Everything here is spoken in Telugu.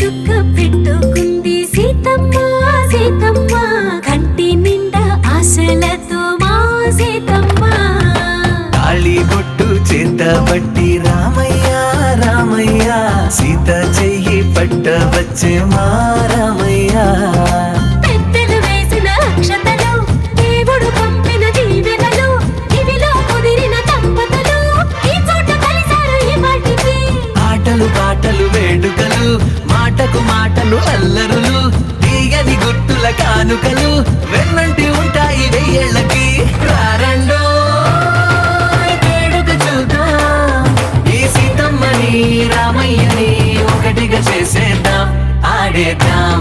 చుక్క పెట్టుకుంది సీతమ్మ సీతమ్మ కంటి నిండా ఆశలతో మా సీతమ్మ తాళి బొట్టు చేతబట్టి రామయ్య రామయ్య సీత చెయ్యి పట్టవచ్చే మా రామయ్య పెద్దలు వేసిన అక్షతలు దేవుడు పంపిన దీవెనలు ఇవిలో కుదిరిన దంపతులు ఈ చోట కలిసారు ఈ వాటికి ఆటలు పాటలు వేడుకలు మాటకు మాటలు అల్లరులు తీయని గుర్తుల కానుకలు వెన్నంటి ఉంటాయి వెయ్యేళ్ళకి రారండో వేడుక చూద్దాం ఈ సీతమ్మని రామయ్యని ఒకటిగా చేసేద్దాం ఆడేద్దాం